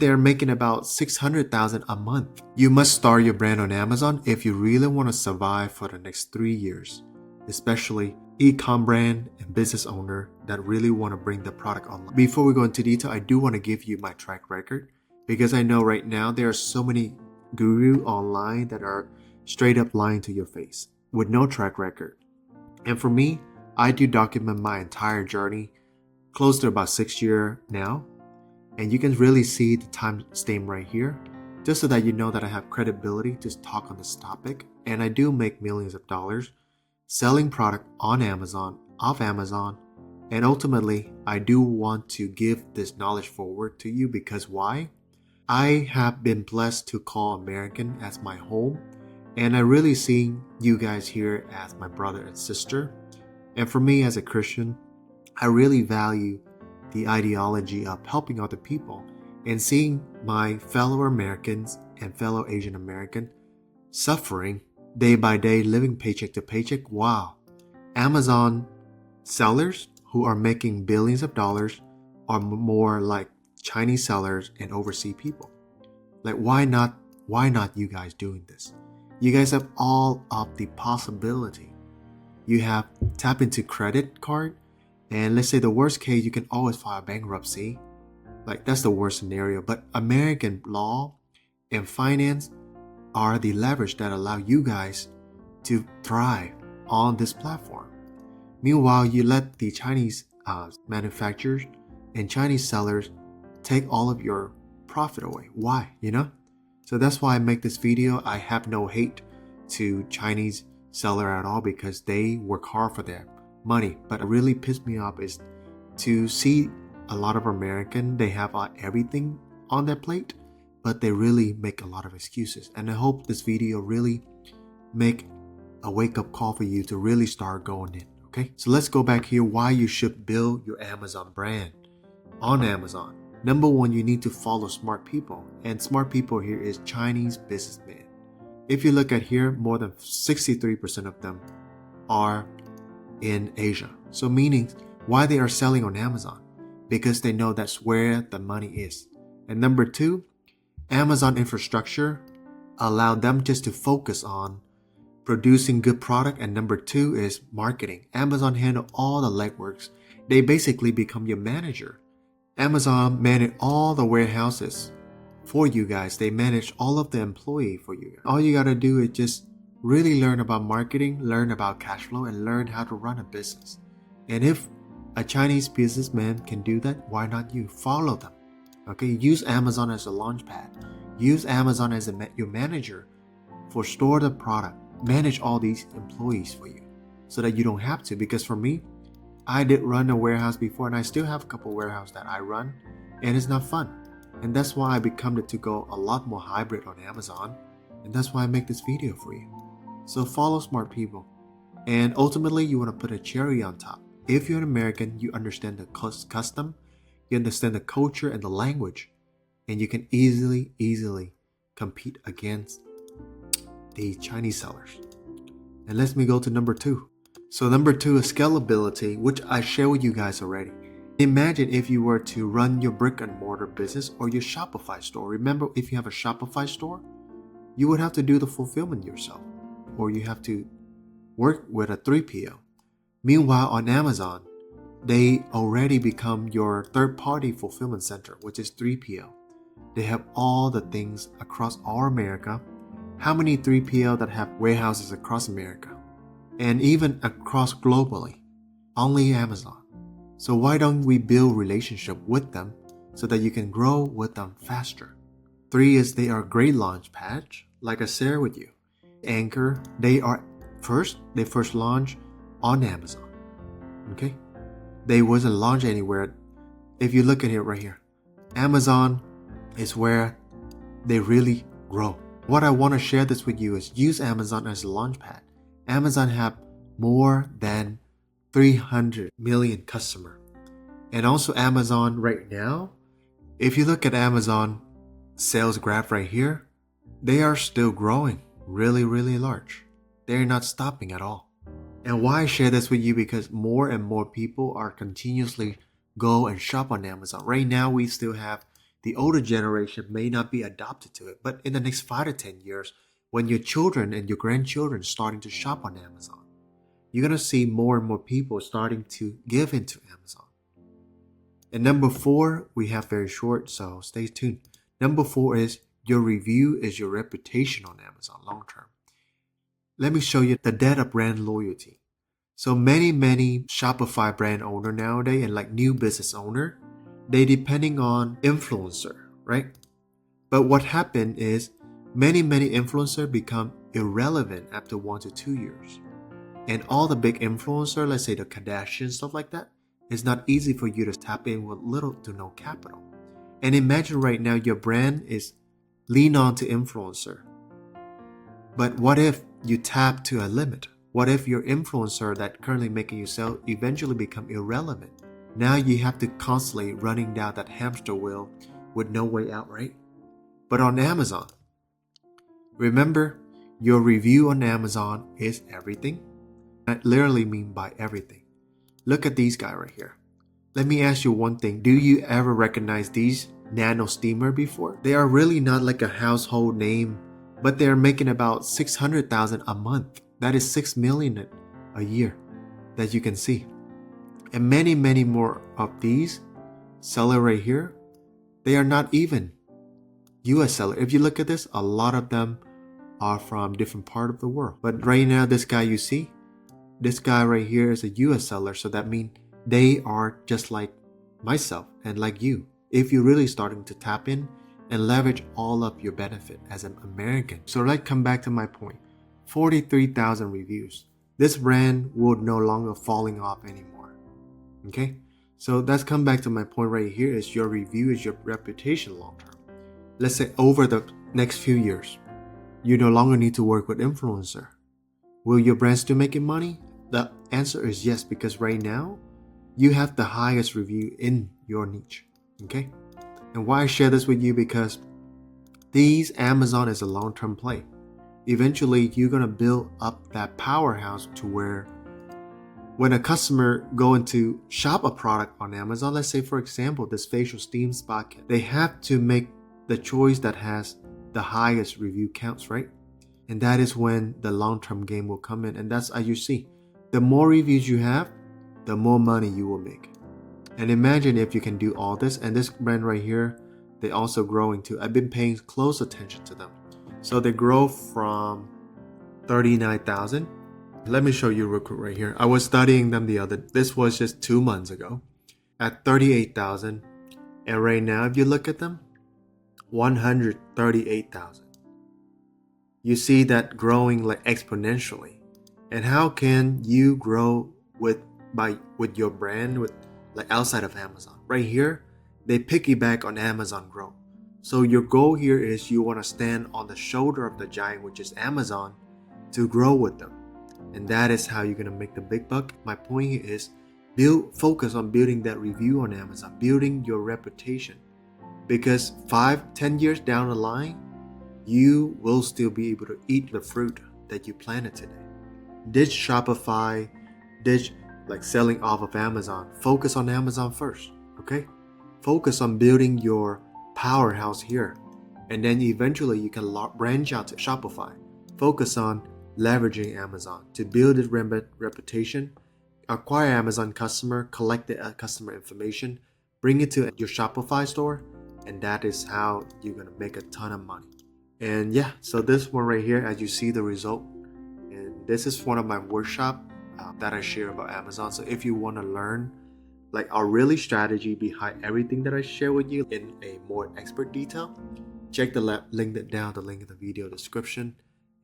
They're making about 600,000 a month. You must start your brand on Amazon if you really want to survive for the next 3 years, especially e-com brand and business owner that really want to bring the product online. Before we go into detail, I do want to give you my track record because I know right now there are so many gurus online that are straight up lying to your face with no track record. And for me, I do document my entire journey, close to about 6 years now. And you can really see the time stamp right here, just so that you know that I have credibility to talk on this topic. And I do make millions of dollars selling product on Amazon, off Amazon. And ultimately, I do want to give this knowledge forward to you because why? I have been blessed to call American as my home. And I really see you guys here as my brother and sister. And for me as a Christian, I really value the ideology of helping other people and seeing my fellow Americans and fellow Asian American suffering day by day, living paycheck to paycheck. Wow. Amazon sellers who are making billions of dollars are more like Chinese sellers and overseas people. Like why not you guys doing this? You guys have all of the possibility. You have tap into credit card. And let's say the worst case, you can always file bankruptcy. Like that's the worst scenario. But American law and finance are the leverage that allow you guys to thrive on this platform. Meanwhile, you let the Chinese manufacturers and Chinese sellers take all of your profit away. Why? So that's why I make this video. I have no hate to Chinese seller at all because they work hard for their money. But what really pissed me off is to see a lot of American, they have everything on their plate, but they really make a lot of excuses. And I hope this video really make a wake-up call for you to really start going in. Okay, so let's go back here why you should build your Amazon brand on Amazon. Number one, you need to follow smart people, and smart people here is Chinese businessmen. If you look at here, more than 63% of them are in Asia. So meaning why they are selling on Amazon? Because they know that's where the money is. And number two, Amazon infrastructure allowed them just to focus on producing good product. And number two is marketing. Amazon handle all the legworks. They basically become your manager. Amazon manage all the warehouses for you guys. They manage all of the employee for you. All you gotta do is just really learn about marketing, learn about cash flow, and learn how to run a business. And if a Chinese businessman can do that, why not you? Follow them. Okay, use Amazon as a launch pad. Use Amazon as your manager for store the product. Manage all these employees for you so that you don't have to. Because for me, I did run a warehouse before and I still have a couple warehouses that I run and it's not fun. And that's why I become to go a lot more hybrid on Amazon. And that's why I make this video for you. So follow smart people. And ultimately, you want to put a cherry on top. If you're an American, you understand the custom, you understand the culture and the language, and you can easily compete against the Chinese sellers. And let me go to number two. So number two is scalability, which I share with you guys already. Imagine if you were to run your brick and mortar business or your Shopify store. Remember, if you have a Shopify store, you would have to do the fulfillment yourself, or you have to work with a 3PL. Meanwhile, on Amazon, they already become your third-party fulfillment center, which is 3PL. They have all the things across all America. How many 3PL that have warehouses across America? And even across globally? Only Amazon. So why don't we build relationship with them so that you can grow with them faster? Three is they are great launch pads, like I shared with you. Anchor, they first launch on Amazon. Okay? They wasn't launched anywhere. If you look at it right here, Amazon is where they really grow. What I want to share this with you is use Amazon as a launch pad. Amazon have more than 300 million customers. And also Amazon right now, if you look at Amazon sales graph right here, they are still growing really large. They're not stopping at all. And why I share this with you? Because more and more people are continuously go and shop on Amazon. Right now, we still have the older generation may not be adopted to it. But in the next 5 to 10 years, when your children and your grandchildren starting to shop on Amazon, you're going to see more and more people starting to give into Amazon. And number 4, we have very short, so stay tuned. Number 4 is your review is your reputation on Amazon long term. Let me show you the debt of brand loyalty. So many Shopify brand owner nowadays and like new business owner, they depending on influencer, right? But what happened is many influencer become irrelevant after 1 to 2 years. And all the big influencer, let's say the Kardashians, stuff like that, it's not easy for you to tap in with little to no capital. And imagine right now your brand is lean on to influencer. But what if you tap to a limit? What if your influencer that currently making you sell eventually become irrelevant? Now you have to constantly running down that hamster wheel with no way out, right? But on Amazon, remember your review on Amazon is everything. I literally mean by everything. Look at these guys right here. Let me ask you one thing. Do you ever recognize these nano steamer before? They are really not like a household name, but they're making about 600,000 a month. That is 6 million a year that you can see. And many more of these seller right here, they are not even US seller. If you look at this, a lot of them are from different part of the world. But right now, this guy you see, this guy right here is a US seller. So that means they are just like myself and like you. If you're really starting to tap in and leverage all of your benefit as an American. So let's come back to my point. 43,000 reviews. This brand would no longer falling off anymore. Okay? So let's come back to my point right here is your review is your reputation long term. Let's say over the next few years, you no longer need to work with influencer. Will your brand still making money? The answer is yes, because right now, you have the highest review in your niche. Okay? And why I share this with you because Amazon is a long-term play. Eventually, you're going to build up that powerhouse to where when a customer go into shop a product on Amazon, let's say for example, this facial steam spa kit, they have to make the choice that has the highest review counts, right? And that is when the long-term game will come in. And that's as you see, the more reviews you have, the more money you will make. And imagine if you can do all this. And this brand right here, they also growing too. I've been paying close attention to them. So they grow from 39,000. Let me show you real quick right here. I was studying them this was just 2 months ago at 38,000. And right now, if you look at them, 138,000. You see that growing like exponentially. And how can you grow with your brand with like outside of Amazon? Right here, they piggyback on Amazon growth. So your goal here is you want to stand on the shoulder of the giant, which is Amazon, to grow with them. And that is how you're going to make the big buck. My point here is focus on building that review on Amazon, building your reputation. Because 5-10 years down the line, you will still be able to eat the fruit that you planted today. Ditch Shopify, ditch like selling off of Amazon. Focus on Amazon first, okay? Focus on building your powerhouse here. And then eventually you can branch out to Shopify. Focus on leveraging Amazon to build a reputation, acquire Amazon customer, collect the customer information, bring it to your Shopify store, and that is how you're going to make a ton of money. And yeah, so this one right here, as you see the result, and this is one of my workshop that I share about Amazon. So if you want to learn like our really strategy behind everything that I share with you in a more expert detail, check the link down, the link in the video description,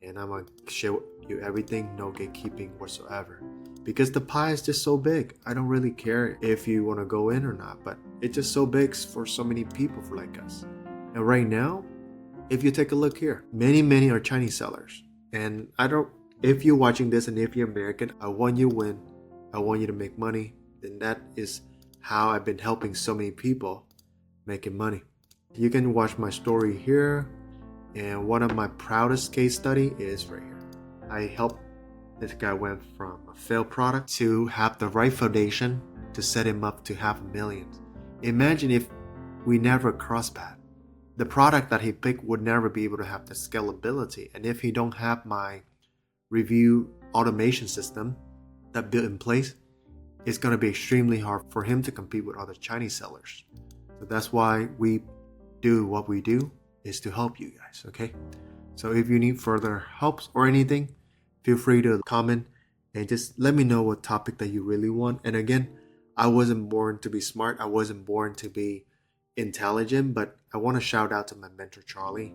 and I'm going to share with you everything, no gatekeeping whatsoever. Because the pie is just so big. I don't really care if you want to go in or not, but it's just so big for so many people like us. And right now, if you take a look here, many are Chinese sellers. And if you're watching this and if you're American, I want you to win. I want you to make money. And that is how I've been helping so many people making money. You can watch my story here. And one of my proudest case study is right here. I helped this guy went from a failed product to have the right foundation to set him up to $500,000. Imagine if we never cross path. The product that he picked would never be able to have the scalability. And if he don't have my review automation system that built in place, it's going to be extremely hard for him to compete with other Chinese sellers. So that's why we do what we do, is to help you guys, okay? So if you need further helps or anything, feel free to comment and just let me know what topic that you really want. And again, I wasn't born to be smart. I wasn't born to be intelligent, but I want to shout out to my mentor, Charlie.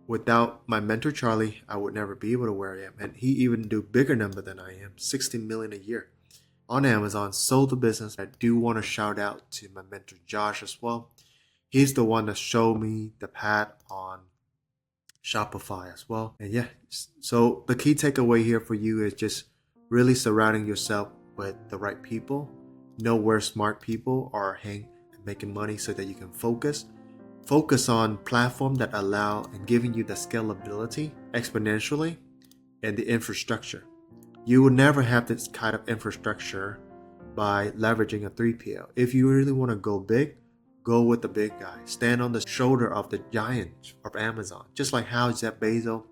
Without my mentor, Charlie, I would never be able to where I am. And he even do bigger number than I am, 60 million a year on Amazon, sold the business. I do want to shout out to my mentor, Josh, as well. He's the one that showed me the path on Shopify as well. And yeah, so the key takeaway here for you is just really surrounding yourself with the right people. Know where smart people are hanging and making money so that you can focus on platforms that allow and giving you the scalability exponentially and the infrastructure. You will never have this kind of infrastructure by leveraging a 3PL. If you really want to go big, go with the big guy. Stand on the shoulder of the giant of Amazon. Just like how Jeff Bezos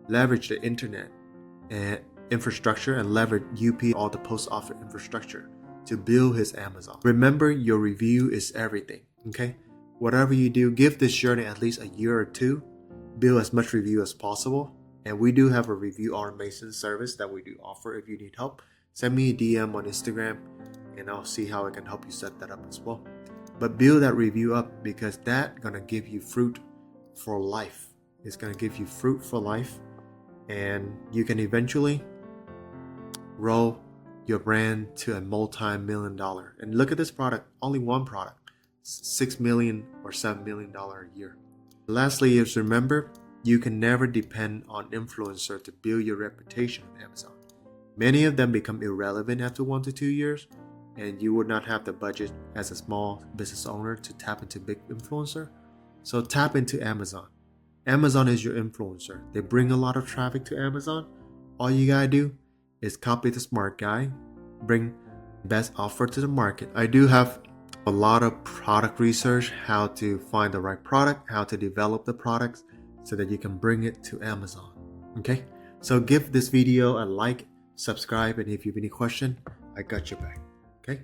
leveraged the internet and infrastructure and leveraged UP, all the post office infrastructure, to build his Amazon. Remember, your review is everything, okay? Whatever you do, give this journey at least a year or two. Build as much review as possible. And we do have a review automation service that we do offer. If you need help, send me a DM on Instagram and I'll see how I can help you set that up as well. But build that review up, because that's going to give you fruit for life. It's going to give you fruit for life, and you can eventually grow your brand to a multi-million dollar. And look at this product, only one product, $6 million or $7 million a year. Lastly is remember, you can never depend on influencer to build your reputation on Amazon. Many of them become irrelevant after 1 to 2 years, and you would not have the budget as a small business owner to tap into big influencer. So tap into Amazon. Amazon is your influencer. They bring a lot of traffic to Amazon. All you gotta do is copy the smart guy, bring best offer to the market. I do have a lot of product research, how to find the right product, how to develop the products so that you can bring it to Amazon. Okay, so give this video a like, subscribe, and if you have any question, I got your back. Okay.